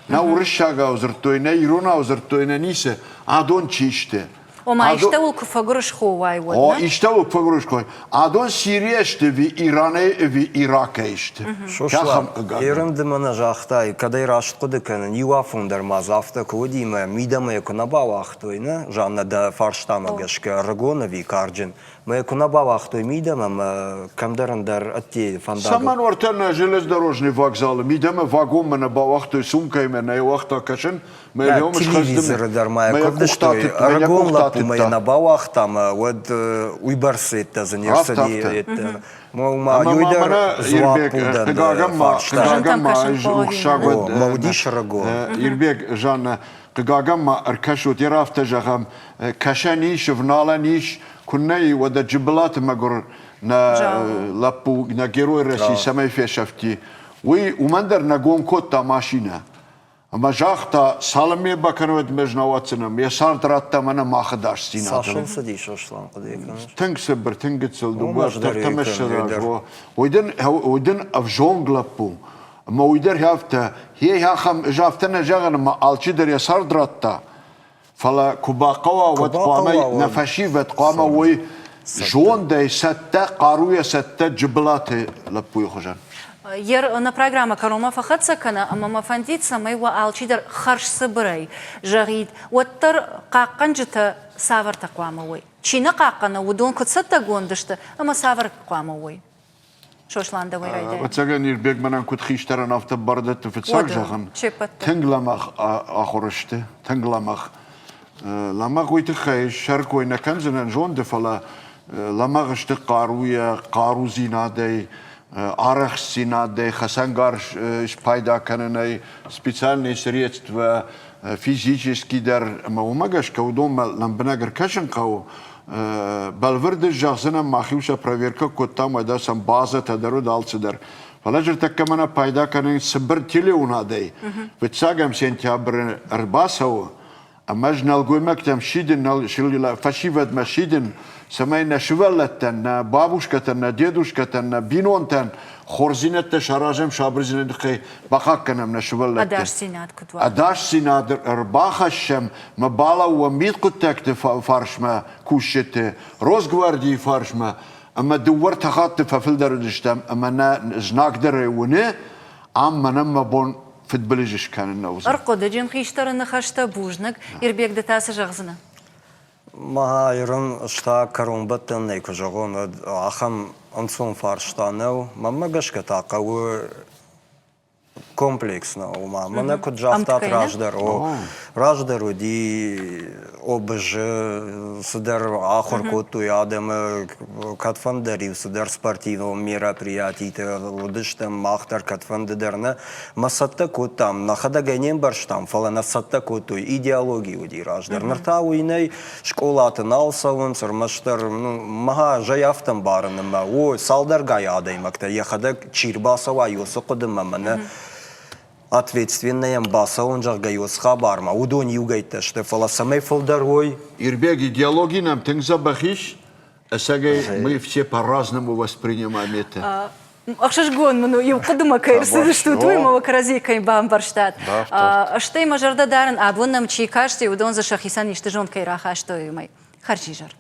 ناورشاقا وزرتوينة يرونا وزرتوينة نيسة عدون تشيشته وما يشتغل كفجرش خواي ولا؟ يشتغل كفجرش خواي. عدون سوريا يشته في إيران في العراق يشته. شو إيران دمنا جاختاي كده يراشت قد كان يوافون در مازافتا كودي ما ميدا ما يكون باوختوينا جانا دا فارشتاما جشك رجونا في كارجن ما يكون باوختوي ميدا ما كم درن در أتي فندق. سامان ورتنا جلس دروجني فاكزال ميدا ما فاقوم من باوختوي سونكاي من أي وقتا كشن ما اليوم مش تلفزيون در ما يقدشتوي رجون لابو ما ينباوخ تام ود ويبرسيت تزن يرسلي ما يودر زواق بودن موديش رجون يربيك جانا قاقما أركشو تراف تجهم كشانيش فنالانيش كناي ودا جبلات مقر لابو نجيرو الرسي سماي في شفتي ومندر نقوم كوتا ماشينا أما جاختا سالمي بكرود مجنواتنا يسار درات منا ما خداش سينا ساشن سديش أصلاً قديك تنك سبر تنقتل دوار ترتمشر ويدن أفجون غلبو أما ويدر هافتا هي هاخم جافتنا جاغن ما ألشدر يسار دراتا فلا كباقوا وتقامي نفشي وتقامي وي جون داي ستة قاروية ستة جبلات لبو يخجن ير на программа كروما فقط سكنا أما ما فنديت سمي وعالشيدر خرج صبري جريد وتر قاقنجت سافر تقواموي شينا قاقنا ودون كتستا قوندشت أما سافر قواموي شوش لاندا ويرايدا وتساقن يربيك منان كنت خيشتر نافت بردت في تساق جاغن تنقلمخ آخرشت تنقلمخ لما قويت خيش شاركو إنا كنزنا جون دفلا لما غشت قاروية قارو زينادي عرق سينادي خسانغارش شبايدا كانناي سبيциальные средства физически дар мамагаш каудом ламбнагер кашен кау балверд жахзана махиуша проверка коттам да сам база тадару далцдар فلاجر تكمنا بايدا كان سبر تيلي ونادي بتساقم سنتيابر 400 أمجنا القومك تمشيدن شل فشيفد مشيدن سمينا شولتن بابوشكتن ديدوشكتن بينونتن خورزينت شراجم شابرزين دقي بقاكنا من شولتن أداش سيناد كتوا أداش سيناد رباخشم مبالا وميت قتكت فارشما كوشت روز جواردي فارشما أما دورت خاطف ففلدر دشتم أما نقدر ونه أما نما بون فوتبوليجش كان النوز أرقد جيم خيشتر نخشتا بوجنك يربيك دتاس جغزنا ما يرن اشتا كرون بطن نيكو جغون أخم أنصون فارشتانو ما قش كتاقو كومبلكسنا وما منا كنت جافتات راجدر ودي обж судер ахор коту ядем катфандери судер спортивного мероприятия лудыштем махтар катфандерна масатта котам нахада генем барштам фалана сатта коту идеологию уди раждер нарта уйней школатын алсавын сырмаштар маха жаяфтан барынма о салдар гаядаймакта яхада чирбасава юсы кудыммана ответственная баса он жаргайос хабарма удон югайта что фаласамей фолдерой Ирбег идеологии нам тенза бахиш, а мы все по-разному воспринимаем это. Ахшаш гон ману юқдыма кайрсы что твой мова каразикай бамбарштат. Штей мажарда дарен абуннам чикашти удон за шахисан иште жон кайраха что юмай. Харчижар.